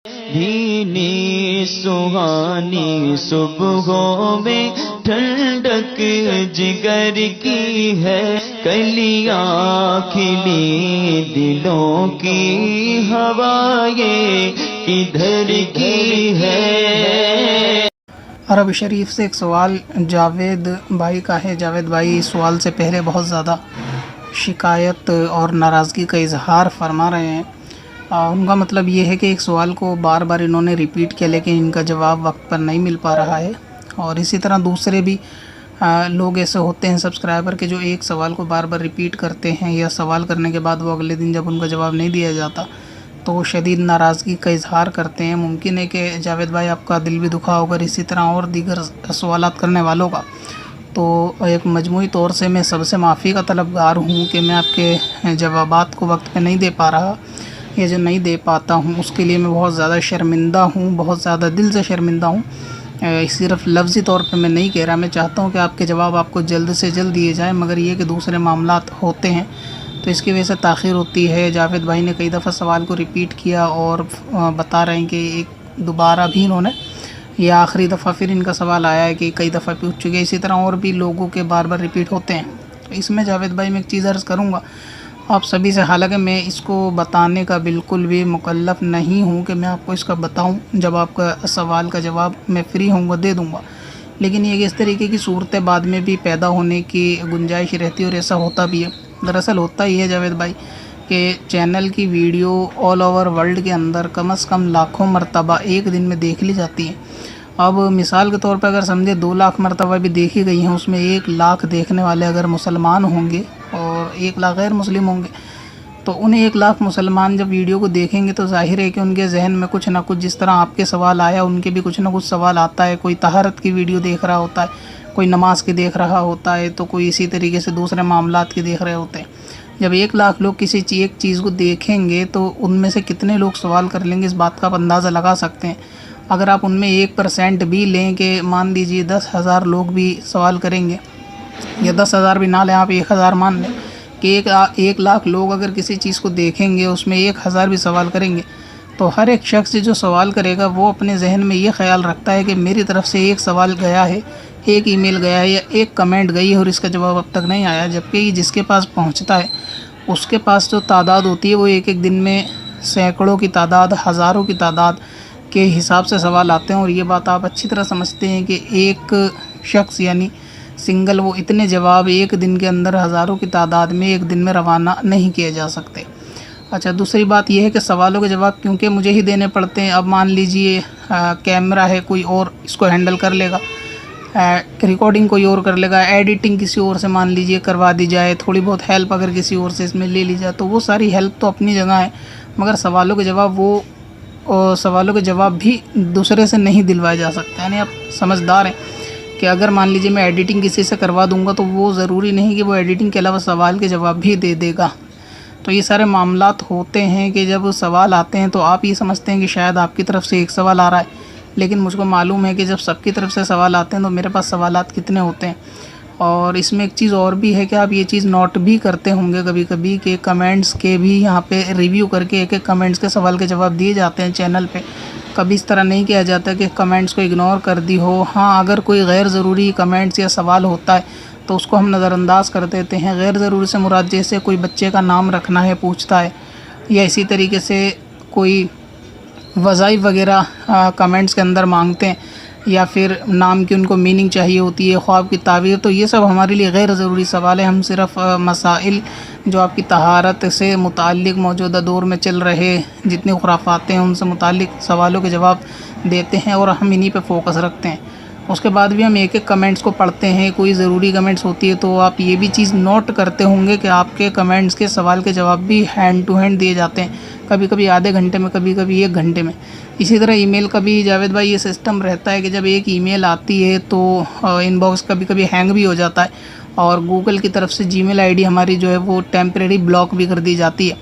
بھینی سہانی صبحوں میں ٹھنڈک جگر کی ہے، کلیاں کھلی دلوں کی ہوائیں کدھر کی ہے۔ عرب شریف سے ایک سوال جاوید بھائی کا ہے۔ جاوید بھائی سوال سے پہلے بہت زیادہ شکایت اور ناراضگی کا اظہار فرما رہے ہیں۔ ان کا مطلب یہ ہے کہ ایک سوال کو بار بار انہوں نے ریپیٹ کیا، لیکن ان کا جواب وقت پر نہیں مل پا رہا ہے۔ اور اسی طرح دوسرے بھی لوگ ایسے ہوتے ہیں سبسکرائبر کے جو ایک سوال کو بار بار ریپیٹ کرتے ہیں، یا سوال کرنے کے بعد وہ اگلے دن جب ان کا جواب نہیں دیا جاتا تو وہ شدید ناراضگی کا اظہار کرتے ہیں۔ ممکن ہے کہ جاوید بھائی آپ کا دل بھی دکھا ہوگا، اسی طرح اور دیگر سوالات کرنے والوں کا۔ تو ایک مجموعی طور سے میں سب سے معافی کا طلبگار ہوں کہ میں آپ کے جوابات کو وقت پہ نہیں دے پا رہا، یا جو نہیں دے پاتا ہوں اس کے لیے میں بہت زیادہ شرمندہ ہوں، بہت زیادہ دل سے شرمندہ ہوں۔ صرف لفظی طور پہ میں نہیں کہہ رہا، میں چاہتا ہوں کہ آپ کے جواب آپ کو جلد سے جلد دیے جائیں، مگر یہ کہ دوسرے معاملات ہوتے ہیں تو اس کی وجہ سے تاخیر ہوتی ہے۔ جاوید بھائی نے کئی دفعہ سوال کو ریپیٹ کیا اور بتا رہے ہیں کہ ایک دوبارہ بھی انہوں نے، یا آخری دفعہ پھر ان کا سوال آیا ہے کہ کئی دفعہ پوچھ چکے، اسی طرح اور بھی لوگوں کے بار بار ریپیٹ ہوتے ہیں۔ تو اس میں جاوید بھائی میں ایک چیز عرض کروں گا آپ سبھی سے، حالانکہ میں اس کو بتانے کا بالکل بھی مکلف نہیں ہوں کہ میں آپ کو اس کا بتاؤں، جب آپ کا سوال کا جواب میں فری ہوں گا دے دوں گا، لیکن یہ کہ اس طریقے کی صورتیں بعد میں بھی پیدا ہونے کی گنجائش رہتی ہے، اور ایسا ہوتا بھی ہے۔ دراصل ہوتا ہی ہے جاوید بھائی کہ چینل کی ویڈیو آل اوور ورلڈ کے اندر کم از کم لاکھوں مرتبہ ایک دن میں دیکھ لی جاتی ہیں۔ اب مثال کے طور پہ اگر سمجھے 2 لاکھ مرتبہ بھی دیکھی گئی ہیں، اس میں 1 لاکھ دیکھنے والے اگر مسلمان ہوں گے اور 1 لاکھ غیر مسلم ہوں گے، تو ان 1 لاکھ مسلمان جب ویڈیو کو دیکھیں گے تو ظاہر ہے کہ ان کے ذہن میں کچھ نہ کچھ، جس طرح آپ کے سوال آیا ان کے بھی کچھ نہ کچھ سوال آتا ہے۔ کوئی طہارت کی ویڈیو دیکھ رہا ہوتا ہے، کوئی نماز کی دیکھ رہا ہوتا ہے، تو کوئی اسی طریقے سے دوسرے معاملات کی دیکھ رہے ہوتے ہیں۔ جب 1 لاکھ لوگ کسی ایک چیز کو دیکھیں گے تو ان میں سے کتنے لوگ سوال کر لیں گے، اس بات کا آپ اندازہ لگا سکتے ہیں۔ اگر آپ ان میں 1% بھی لیں کہ مان لیجئے 10,000 لوگ بھی سوال کریں گے، یا 10,000 بھی نہ لیں، آپ 1,000 مان لیں کہ 1 لاکھ لوگ اگر کسی چیز کو دیکھیں گے، اس میں 1,000 بھی سوال کریں گے، تو ہر ایک شخص جو سوال کرے گا وہ اپنے ذہن میں یہ خیال رکھتا ہے کہ میری طرف سے 1 سوال گیا ہے، 1 ای میل گیا ہے، یا 1 کمنٹ گئی ہے اور اس کا جواب اب تک نہیں آیا، جبکہ جس کے پاس پہنچتا ہے اس کے پاس جو تعداد ہوتی ہے وہ ایک دن میں سینکڑوں کی تعداد، ہزاروں کی تعداد کے حساب سے سوال آتے ہیں۔ اور یہ بات آپ اچھی طرح سمجھتے ہیں کہ ایک شخص یعنی سنگل وہ اتنے جواب ایک دن کے اندر ہزاروں کی تعداد میں ایک دن میں روانہ نہیں کیے جا سکتے۔ اچھا، دوسری بات یہ ہے کہ سوالوں کے جواب کیونکہ مجھے ہی دینے پڑتے ہیں۔ اب مان لیجئے کیمرہ ہے، کوئی اور اس کو ہینڈل کر لے گا، ریکارڈنگ کوئی اور کر لے گا، ایڈیٹنگ کسی اور سے مان لیجئے کروا دی جائے، تھوڑی بہت ہیلپ اگر کسی اور سے اس میں لے لی جائے تو وہ ساری ہیلپ تو اپنی جگہ ہے، مگر سوالوں کے جواب بھی دوسرے سے نہیں دلوائے جا سکتے۔ یعنی آپ سمجھدار ہیں کہ اگر مان لیجئے میں ایڈیٹنگ کسی سے کروا دوں گا تو وہ ضروری نہیں کہ وہ ایڈیٹنگ کے علاوہ سوال کے جواب بھی دے دے گا۔ تو یہ سارے معاملات ہوتے ہیں کہ جب سوال آتے ہیں تو آپ یہ سمجھتے ہیں کہ شاید آپ کی طرف سے 1 سوال آ رہا ہے، لیکن مجھ کو معلوم ہے کہ جب سب کی طرف سے سوال آتے ہیں تو میرے پاس سوالات کتنے ہوتے ہیں۔ اور اس میں ایک چیز اور بھی ہے کہ آپ یہ چیز نوٹ بھی کرتے ہوں گے کبھی کبھی کہ کمنٹس کے بھی یہاں پہ ریویو کر کے ایک کمنٹس کے سوال کے جواب دیے جاتے ہیں چینل پہ۔ کبھی اس طرح نہیں کیا جاتا کہ کمنٹس کو اگنور کر دی ہو۔ ہاں، اگر کوئی غیر ضروری کمنٹس یا سوال ہوتا ہے تو اس کو ہم نظر انداز کر دیتے ہیں۔ غیر ضروری سے مراد جیسے کوئی بچے کا نام رکھنا ہے پوچھتا ہے، یا اسی طریقے سے کوئی وظائف وغیرہ کمنٹس کے اندر مانگتے ہیں، یا پھر نام کی ان کو میننگ چاہیے ہوتی ہے، خواب کی تعبیر، تو یہ سب ہمارے لیے غیر ضروری سوال ہے۔ ہم صرف مسائل جو آپ کی طہارت سے متعلق موجودہ دور میں چل رہے جتنے خرافات ہیں ان سے متعلق سوالوں کے جواب دیتے ہیں، اور ہم انہی پہ فوکس رکھتے ہیں۔ اس کے بعد بھی ہم ایک کمنٹس کو پڑھتے ہیں، کوئی ضروری کمنٹس ہوتی ہے تو آپ یہ بھی چیز نوٹ کرتے ہوں گے کہ آپ کے کمنٹس کے سوال کے جواب بھی ہینڈ ٹو ہینڈ دیے جاتے ہیں، کبھی کبھی آدھے گھنٹے میں، کبھی کبھی 1 گھنٹے میں۔ اسی طرح ای میل کا بھی جاوید بھائی یہ سسٹم رہتا ہے کہ جب ایک ای میل آتی ہے تو ان باکس کبھی کبھی ہینگ بھی ہو جاتا ہے، اور گوگل کی طرف سے جی میل آئی ڈی ہماری جو ہے وہ ٹیمپریری بلاک بھی کر دی جاتی ہے،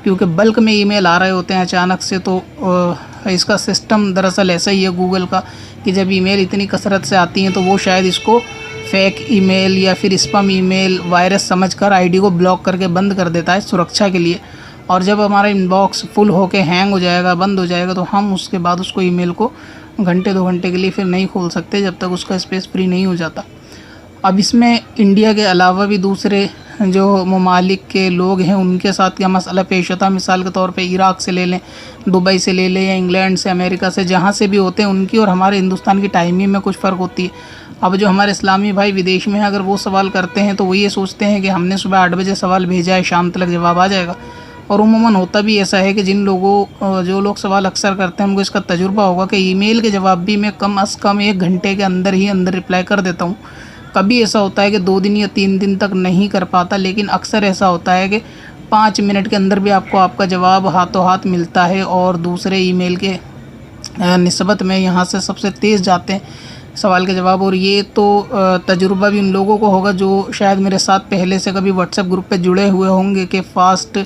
کیونکہ بلک میں ای میل آ رہے ہوتے ہیں اچانک سے۔ تو اس کا سسٹم دراصل ایسا ہی ہے گوگل کا کہ جب ای میل اتنی کثرت سے آتی ہیں تو وہ شاید اس کو فیک ای میل یا پھر اسپام ای میل وائرس سمجھ کر آئی ڈی کو بلاک کر کے بند کر دیتا ہے سرکشا کے لیے۔ اور جب ہمارا ان باکس فل ہو کے ہینگ ہو جائے گا، بند ہو جائے گا، تو ہم اس کے بعد اس کو ای میل کو گھنٹے 2 گھنٹے کے لیے پھر نہیں کھول سکتے جب تک اس کا اسپیس فری نہیں ہو جاتا۔ اب اس میں انڈیا کے علاوہ بھی دوسرے جو ممالک کے لوگ ہیں ان کے ساتھ کیا مسئلہ پیش ہوتا ہے۔ مثال کے طور پہ عراق سے لے لیں، دبئی سے لے لیں، یا انگلینڈ سے، امریکہ سے، جہاں سے بھی ہوتے ہیں ان کی اور ہمارے ہندوستان کی ٹائمنگ میں کچھ فرق ہوتی ہے۔ اب جو ہمارے اسلامی بھائی ودیش میں ہیں، اگر وہ سوال کرتے ہیں تو وہ یہ سوچتے ہیں کہ ہم نے صبح 8 بجے سوال بھیجا ہے، شام تک جواب آ جائے گا۔ اور عموماً ہوتا بھی ایسا ہے کہ جو لوگ سوال اکثر کرتے ہیں ان کو اس کا تجربہ ہوگا کہ ای میل کے جواب بھی میں کم از کم 1 گھنٹے کے اندر رپلائی کر دیتا ہوں۔ کبھی ایسا ہوتا ہے کہ 2 دن یا 3 دن تک نہیں کر پاتا، لیکن اکثر ایسا ہوتا ہے کہ 5 منٹ کے اندر بھی آپ کو آپ کا جواب ہاتھوں ہاتھ ملتا ہے، اور دوسرے ای میل کے نسبت میں یہاں سے سب سے تیز جاتے ہیں سوال کے جواب۔ اور یہ تو تجربہ بھی ان لوگوں کو ہوگا جو شاید میرے ساتھ پہلے سے کبھی واٹس ایپ گروپ پہ جڑے ہوئے ہوں گے کہ فاسٹ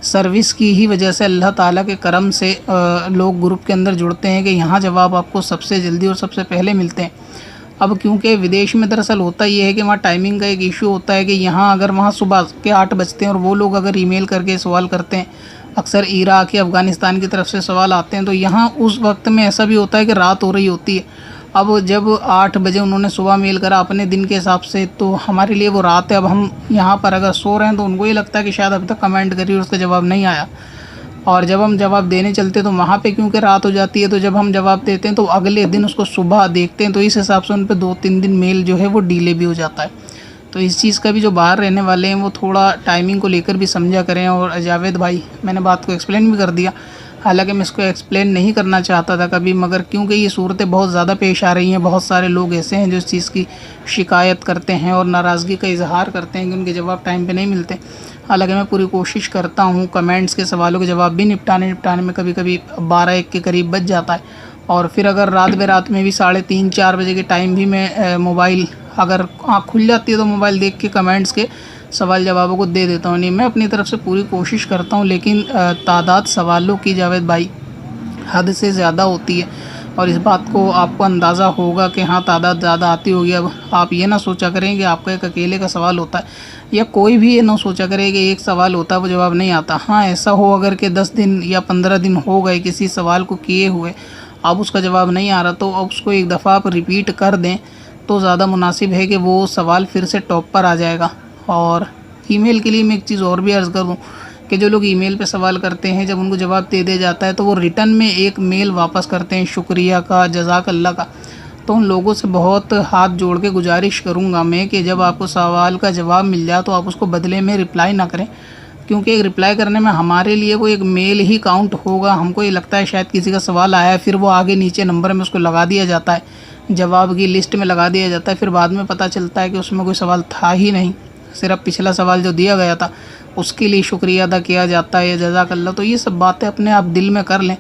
سروس کی ہی وجہ سے، اللہ تعالیٰ کے کرم سے لوگ گروپ کے اندر جڑتے ہیں کہ یہاں جواب آپ کو سب سے جلدی اور سب سے پہلے ملتے ہیں۔ اب کیونکہ ودیش میں دراصل ہوتا یہ ہے کہ وہاں ٹائمنگ کا ایک ایشو ہوتا ہے کہ یہاں اگر وہاں صبح کے 8 بجتے ہیں اور وہ لوگ اگر ای میل کر کے سوال کرتے ہیں، اکثر عراق یا افغانستان کی طرف سے سوال آتے ہیں، تو یہاں اس وقت میں ایسا بھی ہوتا ہے کہ رات ہو رہی ہوتی ہے۔ اب جب 8 بجے انہوں نے صبح میل کرا اپنے دن کے حساب سے، تو ہمارے لیے وہ رات ہے۔ اب ہم یہاں پر اگر سو رہے ہیں تو ان کو یہ لگتا ہے کہ شاید ابھی تک کمنٹ کری اور اس کا جواب نہیں آیا، اور جب ہم جواب دینے چلتے تو وہاں پہ کیونکہ رات ہو جاتی ہے، تو جب ہم جواب دیتے ہیں تو اگلے دن اس کو صبح دیکھتے ہیں، تو اس حساب سے ان پہ 2-3 دن میل جو ہے وہ ڈیلے بھی ہو جاتا ہے۔ تو اس چیز کا بھی جو باہر رہنے والے ہیں وہ تھوڑا ٹائمنگ کو لے کر بھی سمجھا کریں۔ اور جاوید بھائی، میں نے بات کو ایکسپلین بھی کر دیا، حالانکہ میں اس کو ایکسپلین نہیں کرنا چاہتا تھا کبھی، مگر کیونکہ یہ صورتیں بہت زیادہ پیش آ رہی ہیں، بہت سارے لوگ ایسے ہیں جو اس چیز کی شکایت کرتے ہیں اور ناراضگی کا اظہار کرتے ہیں کہ ان کے جواب ٹائم پہ نہیں ملتے۔ حالانکہ میں پوری کوشش کرتا ہوں، کمنٹس کے سوالوں کے جواب بھی نپٹانے میں کبھی کبھی 12-1 کے قریب بج جاتا ہے، اور پھر اگر رات برات میں بھی 3:30-4 بجے کے ٹائم بھی میں موبائل اگر آنکھ کھل جاتی ہے تو موبائل دیکھ کے کمنٹس کے سوال جوابوں کو دے دیتا ہوں۔ نہیں، میں اپنی طرف سے پوری کوشش کرتا ہوں، لیکن تعداد سوالوں کی جاوید بھائی حد سے زیادہ ہوتی ہے، اور اس بات کو آپ کو اندازہ ہوگا کہ ہاں تعداد زیادہ آتی ہوگی۔ اب آپ یہ نہ سوچا کریں کہ آپ کا ایک اکیلے کا سوال ہوتا ہے، یا کوئی بھی یہ نہ سوچا کرے کہ ایک سوال ہوتا ہے وہ جواب نہیں آتا۔ ہاں ایسا ہو اگر کہ 10 دن یا 15 دن ہو گئے کسی سوال کو کیے ہوئے، اب اس کا جواب نہیں آ رہا، تو اب اس کو ایک دفعہ آپ ریپیٹ کر دیں تو زیادہ مناسب ہے کہ وہ سوال پھر سے ٹاپ پر آ جائے گا۔ اور ای میل کے لیے میں ایک چیز اور بھی عرض کر دوں کہ جو لوگ ای میل پہ سوال کرتے ہیں، جب ان کو جواب دے دیا جاتا ہے تو وہ ریٹن میں ایک میل واپس کرتے ہیں شکریہ کا، جزاک اللہ کا۔ تو ان لوگوں سے بہت ہاتھ جوڑ کے گزارش کروں گا میں کہ جب آپ کو سوال کا جواب مل جائے تو آپ اس کو بدلے میں رپلائی نہ کریں، کیونکہ ایک رپلائی کرنے میں ہمارے لیے وہ ایک میل ہی کاؤنٹ ہوگا۔ ہم کو یہ لگتا ہے شاید کسی کا سوال آیا ہے، پھر وہ آگے نیچے نمبر میں اس کو لگا دیا جاتا ہے، جواب کی لسٹ میں لگا دیا جاتا ہے، پھر بعد میں پتہ چلتا ہے کہ اس میں کوئی سوال تھا ہی نہیں، صرف پچھلا سوال جو دیا گیا تھا اس کے لیے شکریہ ادا کیا جاتا ہے یا جزاک اللہ۔ تو یہ سب باتیں اپنے آپ دل میں کر لیں،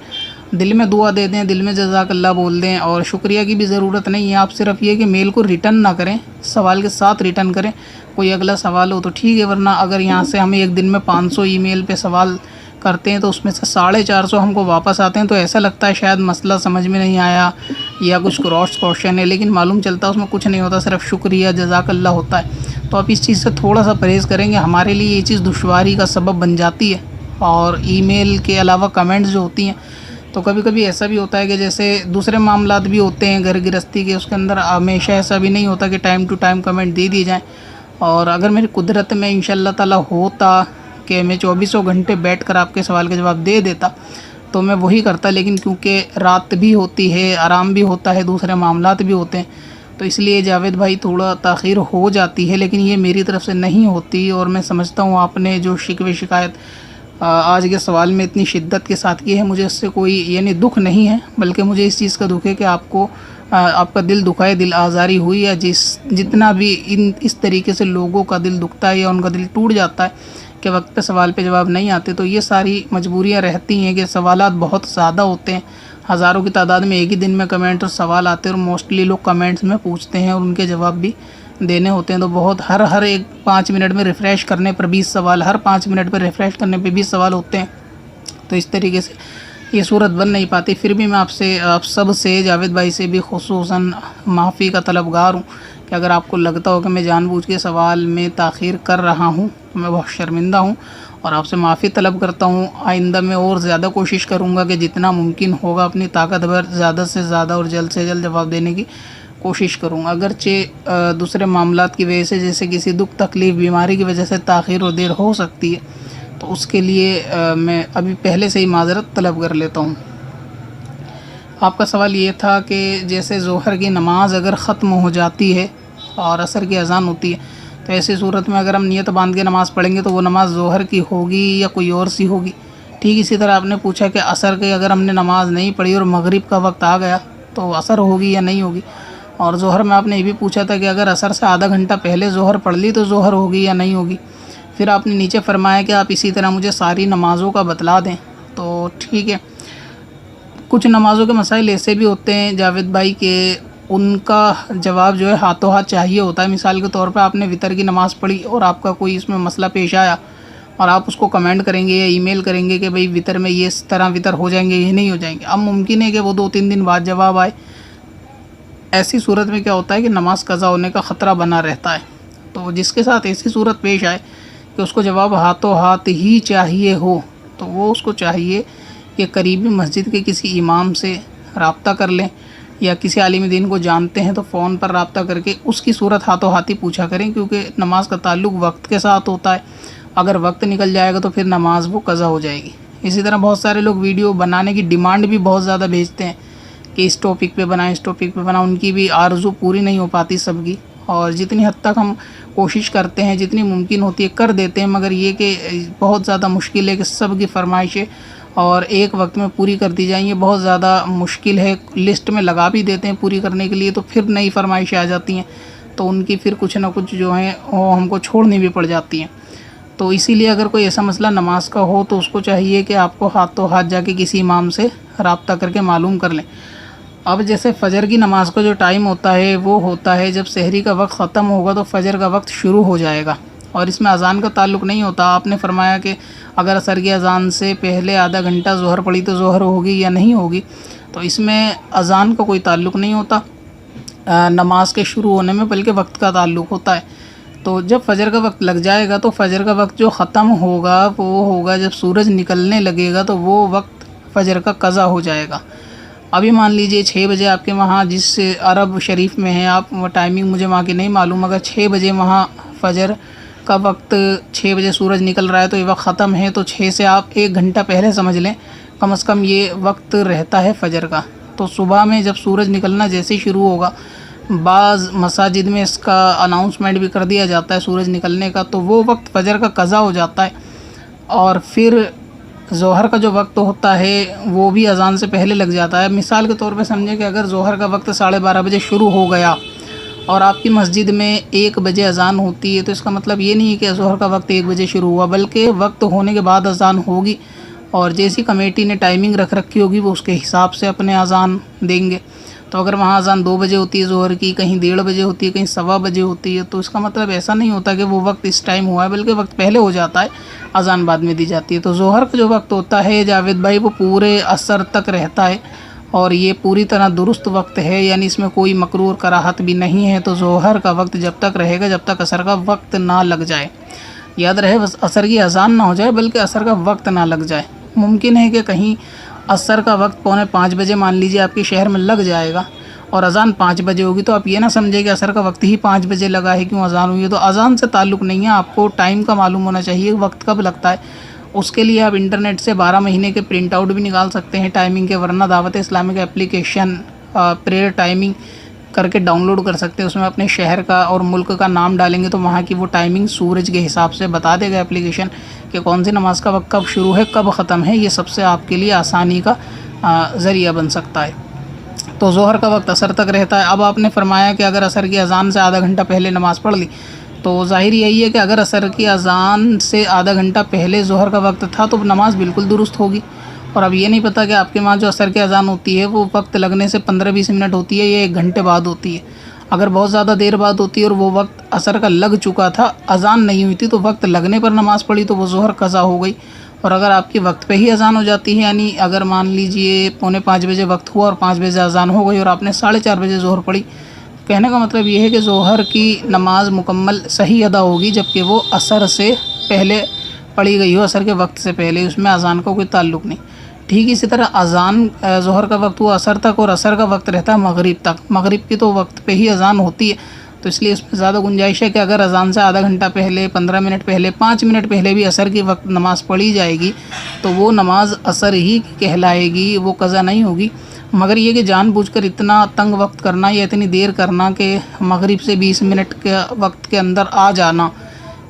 دل میں دعا دے دیں، دل میں جزاک اللہ بول دیں، اور شکریہ کی بھی ضرورت نہیں ہے۔ آپ صرف یہ کہ میل کو ریٹرن نہ کریں، سوال کے ساتھ ریٹرن کریں۔ کوئی اگلا سوال ہو تو ٹھیک ہے، ورنہ اگر یہاں سے ہم ایک دن میں 500 ای میل پہ سوال کرتے ہیں تو اس میں سے 450 ہم کو واپس آتے ہیں، تو ایسا لگتا ہے شاید مسئلہ سمجھ میں نہیں آیا یا کچھ کراس کوشچن ہے، لیکن معلوم چلتا ہے اس میں کچھ نہیں ہوتا، صرف شکریہ جزاک اللہ ہوتا ہے۔ تو آپ اس چیز سے تھوڑا سا پرہیز کریں گے، ہمارے لیے یہ چیز دشواری کا سبب بن جاتی ہے۔ اور ای میل کے علاوہ کمنٹس جو ہوتی ہیں، تو کبھی کبھی ایسا بھی ہوتا ہے کہ جیسے دوسرے معاملات بھی ہوتے ہیں گھر گرہستی کے، اس کے اندر ہمیشہ ایسا بھی نہیں ہوتا کہ ٹائم ٹو ٹائم کمنٹ دے دیے جائیں۔ اور اگر میری قدرت میں انشاءاللہ تعالیٰ ہوتا کہ میں 24 گھنٹے بیٹھ کر آپ کے سوال کا جواب دے دیتا تو میں وہی کرتا، لیکن کیونکہ رات بھی ہوتی ہے، آرام بھی ہوتا ہے، دوسرے معاملات بھی ہوتے ہیں، تو اس لیے جاوید بھائی تھوڑا تاخیر ہو جاتی ہے، لیکن یہ میری طرف سے نہیں ہوتی۔ اور میں سمجھتا ہوں آپ نے جو شکوے شکایت آج کے سوال میں اتنی شدت کے ساتھ کی ہے، مجھے اس سے کوئی یعنی دکھ نہیں ہے، بلکہ مجھے اس چیز کا دکھ ہے کہ آپ کا دل دکھائے، دل آزاری ہوئی، یا جتنا بھی اس طریقے سے لوگوں کا دل دکھتا ہے یا ان کا دل ٹوٹ جاتا ہے کہ وقت پہ سوال پہ جواب نہیں آتے، تو یہ ساری مجبوریاں رہتی ہیں کہ سوالات بہت زیادہ ہوتے ہیں، ہزاروں کی تعداد میں ایک ہی دن میں کمنٹ اور سوال آتے ہیں، اور موسٹلی لوگ کمنٹس میں پوچھتے ہیں اور ان کے جواب بھی دینے ہوتے ہیں، تو بہت ہر ایک 5 منٹ میں ریفریش کرنے پر 20 سوال، ہر 5 منٹ پر ریفریش کرنے پہ 20 سوال ہوتے ہیں، تو اس طریقے سے یہ صورت بن نہیں پاتی۔ پھر بھی میں آپ سب سے جاوید بھائی سے بھی خصوصاً معافی کا طلبگار ہوں کہ اگر آپ کو لگتا ہو کہ میں جان بوجھ کے سوال میں تاخیر کر رہا ہوں تو میں بہت شرمندہ ہوں اور آپ سے معافی طلب کرتا ہوں۔ آئندہ میں اور زیادہ کوشش کروں گا کہ جتنا ممکن ہوگا اپنی طاقت بھر زیادہ سے زیادہ اور جلد سے جلد جواب دینے کی کوشش کروں گا۔ اگرچہ دوسرے معاملات کی وجہ سے جیسے کسی دکھ تکلیف بیماری کی وجہ سے تاخیر اور دیر ہو سکتی ہے تو اس کے لیے میں ابھی پہلے سے ہی معذرت طلب کر لیتا ہوں۔ آپ کا سوال یہ تھا کہ جیسے ظہر کی نماز اگر ختم ہو جاتی ہے اور عصر کی اذان ہوتی ہے تو ایسی صورت میں اگر ہم نیت باندھ کے نماز پڑھیں گے تو وہ نماز ظہر کی ہوگی یا کوئی اور سی ہوگی؟ ٹھیک اسی طرح آپ نے پوچھا کہ عصر کی اگر ہم نے نماز نہیں پڑھی اور مغرب کا وقت آ گیا تو عصر ہوگی یا نہیں ہوگی، اور ظہر میں آپ نے یہ بھی پوچھا تھا کہ اگر عصر سے آدھا گھنٹہ پہلے ظہر پڑھ لی تو ظہر ہوگی یا نہیں ہوگی۔ پھر آپ نے نیچے فرمایا کہ آپ اسی طرح مجھے ساری نمازوں کا بتلا دیں، تو ٹھیک ہے۔ کچھ نمازوں کے مسائل ایسے بھی ہوتے ہیں جاوید بھائی کہ ان کا جواب جو ہے ہاتھوں ہاتھ چاہیے ہوتا ہے۔ مثال کے طور پہ آپ نے وطر کی نماز پڑھی اور آپ کا کوئی اس میں مسئلہ پیش آیا اور آپ اس کو کمنٹ کریں گے یا ای میل کریں گے کہ بھئی وطر میں یہ اس طرح وطر ہو جائیں گے یہ نہیں ہو جائیں گے، اب ممکن ہے کہ وہ 2-3 دن بعد جواب آئے۔ ایسی صورت میں کیا ہوتا ہے کہ نماز قضا ہونے کا خطرہ بنا رہتا ہے۔ تو جس کے ساتھ ایسی صورت پیش آئے کہ اس کو جواب ہاتھوں ہاتھ ہی چاہیے ہو تو وہ اس کو چاہیے کہ قریبی مسجد کے کسی امام سے رابطہ کر لیں، یا کسی عالم دین کو جانتے ہیں تو فون پر رابطہ کر کے اس کی صورت ہاتھوں ہاتھ ہی پوچھا کریں، کیونکہ نماز کا تعلق وقت کے ساتھ ہوتا ہے۔ اگر وقت نکل جائے گا تو پھر نماز وہ قضا ہو جائے گی۔ اسی طرح بہت سارے لوگ ویڈیو بنانے کی ڈیمانڈ بھی بہت زیادہ بھیجتے ہیں کہ اس ٹاپک پہ بنائیں اس ٹاپک پہ بنائیں، ان کی بھی آرزو پوری نہیں ہو پاتی سب کی، اور جتنی حد تک ہم کوشش کرتے ہیں جتنی ممکن ہوتی ہے کر دیتے ہیں، مگر یہ کہ بہت زیادہ مشکل ہے کہ سب کی فرمائشیں اور ایک وقت میں پوری کر دی جائیں، یہ بہت زیادہ مشکل ہے۔ لسٹ میں لگا بھی دیتے ہیں پوری کرنے کے لیے تو پھر نئی فرمائشیں آ جاتی ہیں تو ان کی پھر کچھ نہ کچھ جو ہیں وہ ہم کو چھوڑنی بھی پڑ جاتی ہیں۔ تو اسی لیے اگر کوئی ایسا مسئلہ نماز کا ہو تو اس کو چاہیے کہ آپ کو ہاتھوں ہاتھ جا کے کسی امام سے رابطہ کر کے معلوم کر لیں۔ اب جیسے فجر کی نماز کا جو ٹائم ہوتا ہے وہ ہوتا ہے جب سحری کا وقت ختم ہوگا تو فجر کا وقت شروع ہو جائے گا، اور اس میں اذان کا تعلق نہیں ہوتا۔ آپ نے فرمایا کہ اگر عصر کی اذان سے پہلے آدھا گھنٹہ ظہر پڑی تو ظہر ہوگی یا نہیں ہوگی، تو اس میں اذان کا کوئی تعلق نہیں ہوتا نماز کے شروع ہونے میں، بلکہ وقت کا تعلق ہوتا ہے۔ تو جب فجر کا وقت لگ جائے گا تو فجر کا وقت جو ختم ہوگا وہ ہوگا جب سورج نکلنے لگے گا، تو وہ وقت فجر کا قضا ہو جائے گا۔ ابھی مان لیجئے 6 بجے آپ کے وہاں جس عرب شریف میں ہیں آپ، ٹائمنگ مجھے وہاں کی نہیں معلوم، اگر 6 بجے وہاں فجر کا وقت 6 بجے سورج نکل رہا ہے تو یہ وقت ختم ہے، تو 6 سے آپ 1 گھنٹہ پہلے سمجھ لیں کم از کم یہ وقت رہتا ہے فجر کا۔ تو صبح میں جب سورج نکلنا جیسے ہی شروع ہوگا، بعض مساجد میں اس کا اناؤنسمنٹ بھی کر دیا جاتا ہے سورج نکلنے کا، تو وہ وقت فجر کا قضا ہو جاتا ہے۔ اور پھر ظہر کا جو وقت ہوتا ہے وہ بھی اذان سے پہلے لگ جاتا ہے۔ مثال کے طور پہ سمجھیں کہ اگر ظہر کا وقت 12:30 بجے شروع ہو گیا اور آپ کی مسجد میں 1 بجے اذان ہوتی ہے تو اس کا مطلب یہ نہیں ہے کہ ظہر کا وقت 1 بجے شروع ہوا، بلکہ وقت ہونے کے بعد اذان ہوگی، اور جیسی کمیٹی نے ٹائمنگ رکھ رکھی ہوگی وہ اس کے حساب سے اپنے اذان دیں گے۔ تو اگر وہاں اذان 2 بجے ہوتی ہے ظہر کی، کہیں 1:30 بجے ہوتی ہے، کہیں 1:15 بجے ہوتی ہے، تو اس کا مطلب ایسا نہیں ہوتا کہ وہ وقت اس ٹائم ہوا ہے، بلکہ وقت پہلے ہو جاتا ہے، اذان بعد میں دی جاتی ہے۔ تو ظہر کا جو وقت ہوتا ہے جاوید بھائی وہ پورے عصر تک رہتا ہے، اور یہ پوری طرح درست وقت ہے، یعنی اس میں کوئی مکروہ کراہت بھی نہیں ہے۔ تو ظہر کا وقت جب تک رہے گا جب تک عصر کا وقت نہ لگ جائے، یاد رہے بس عصر کی اذان نہ ہو جائے بلکہ عصر کا وقت نہ لگ جائے۔ ممکن ہے کہ کہیں عصر کا وقت 4:45 بجے مان لیجیے آپ کے شہر میں لگ جائے گا اور اذان 5 بجے ہوگی، تو آپ یہ نہ سمجھے کہ عصر کا وقت ہی 5 بجے لگا ہے کیوں اذان ہوئی ہے۔ تو اذان سے تعلق نہیں ہے، آپ کو ٹائم کا معلوم ہونا چاہیے وقت کب لگتا ہے۔ اس کے لیے آپ انٹرنیٹ سے 12 مہینے کے پرنٹ آؤٹ بھی نکال سکتے ہیں ٹائمنگ کے، ورنہ دعوت اسلامی کا اپلیکیشن پریئر ٹائمنگ کر کے ڈاؤن لوڈ کر سکتے ہیں۔ اس میں اپنے شہر کا اور ملک کا نام ڈالیں گے تو وہاں کی وہ ٹائمنگ سورج کے حساب سے بتا دے گا اپلیکیشن کہ کون سی نماز کا وقت کب شروع ہے کب ختم ہے۔ یہ سب سے آپ کے لیے آسانی کا ذریعہ بن سکتا ہے۔ تو ظہر کا وقت عصر تک رہتا ہے۔ اب آپ نے فرمایا کہ اگر عصر کی اذان سے آدھا گھنٹہ پہلے نماز پڑھ لی تو ظاہر یہی ہے کہ اگر عصر کی اذان سے آدھا گھنٹہ پہلے ظہر کا وقت تھا تو نماز بالکل درست ہوگی۔ اور اب یہ نہیں پتہ کہ آپ کے وہاں جو عصر کی اذان ہوتی ہے وہ وقت لگنے سے 15-20 منٹ ہوتی ہے یا 1 گھنٹے بعد ہوتی ہے۔ اگر بہت زیادہ دیر بعد ہوتی ہے اور وہ وقت عصر کا لگ چکا تھا، اذان نہیں ہوئی تھی، تو وقت لگنے پر نماز پڑھی تو وہ ظہر قضا ہو گئی۔ اور اگر آپ کی وقت پہ ہی اذان ہو جاتی ہے، یعنی اگر مان لیجئے 4:45 بجے وقت ہوا اور 5 بجے اذان ہو گئی اور آپ نے 4:30 بجے ظہر پڑھی کہنے کا مطلب یہ ہے کہ ظہر کی نماز مکمل صحیح ادا ہوگی جبکہ وہ عصر سے پہلے پڑھی گئی ہو، عصر کے وقت سے پہلے، اس میں اذان کا کوئی تعلق نہیں۔ ٹھیک اسی طرح اذان ظہر کا وقت وہ عصر تک اور عصر کا وقت رہتا ہے مغرب تک، مغرب کی تو وقت پہ ہی اذان ہوتی ہے، تو اس لیے اس میں زیادہ گنجائش ہے کہ اگر اذان سے آدھا گھنٹہ پہلے، 15 منٹ پہلے، 5 منٹ پہلے بھی عصر کی وقت نماز پڑھی جائے گی تو وہ نماز عصر ہی کہلائے گی، وہ قضا نہیں ہوگی۔ مگر یہ کہ جان بوجھ کر اتنا تنگ وقت کرنا یا اتنی دیر کرنا کہ مغرب سے 20 منٹ کے وقت کے اندر آ جانا،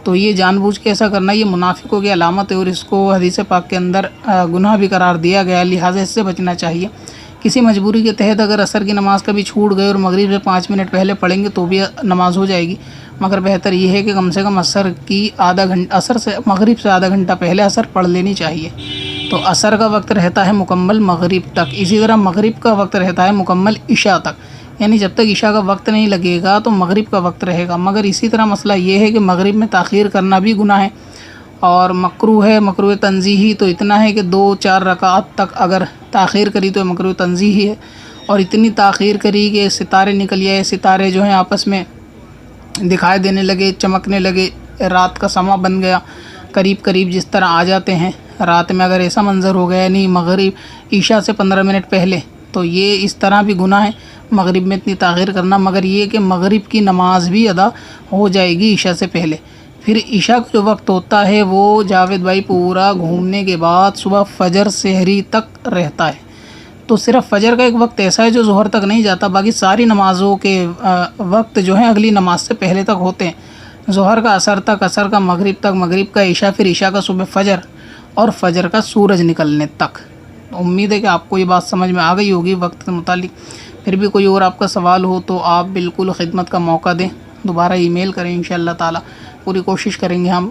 تو یہ جان بوجھ کے ایسا کرنا یہ منافقوں کی علامت ہے اور اس کو حدیث پاک کے اندر گناہ بھی قرار دیا گیا، لہٰذا اس سے بچنا چاہیے۔ کسی مجبوری کے تحت اگر عصر کی نماز کبھی چھوٹ گئے اور مغرب سے 5 منٹ پہلے پڑھیں گے تو بھی نماز ہو جائے گی، مگر بہتر یہ ہے کہ کم سے کم عصر سے مغرب سے آدھا گھنٹہ پہلے عصر پڑھ لینی چاہیے۔ تو عصر کا وقت رہتا ہے مکمل مغرب تک، اسی طرح مغرب کا وقت رہتا ہے مکمل عشاء تک، یعنی جب تک عشاء کا وقت نہیں لگے گا تو مغرب کا وقت رہے گا۔ مگر اسی طرح مسئلہ یہ ہے کہ مغرب میں تاخیر کرنا بھی گناہ ہے اور مکروہ ہے، مکروہ تنزیہی تو اتنا ہے کہ 2-4 رکعات تک اگر تاخیر کری تو مکروہ تنزیہی ہے، اور اتنی تاخیر کری کہ ستارے نکل جائے، ستارے جو ہیں آپس میں دکھائی دینے لگے، چمکنے لگے، رات کا سما بن گیا، قریب قریب جس طرح آ جاتے ہیں رات میں، اگر ایسا منظر ہو گیا نہیں مغرب عشاء سے 15 منٹ پہلے، تو یہ اس طرح بھی گناہ ہے مغرب میں اتنی تاخیر کرنا۔ مگر یہ کہ مغرب کی نماز بھی ادا ہو جائے گی عشاء سے پہلے۔ پھر عشاء کا جو وقت ہوتا ہے وہ جاوید بھائی پورا گھومنے کے بعد صبح فجر سحری تک رہتا ہے، تو صرف فجر کا ایک وقت ایسا ہے جو ظہر تک نہیں جاتا، باقی ساری نمازوں کے وقت جو ہیں اگلی نماز سے پہلے تک ہوتے ہیں، ظہر کا عصر تک، عصر کا مغرب تک، مغرب کا عشاء، پھر عشاء کا صبح فجر اور فجر کا سورج نکلنے تک۔ امید ہے کہ آپ کو یہ بات سمجھ میں آ گئی ہوگی وقت کے متعلق۔ پھر بھی کوئی اور آپ کا سوال ہو تو آپ بالکل خدمت کا موقع دیں، دوبارہ ای میل کریں، انشاءاللہ تعالی پوری کوشش کریں گے ہم۔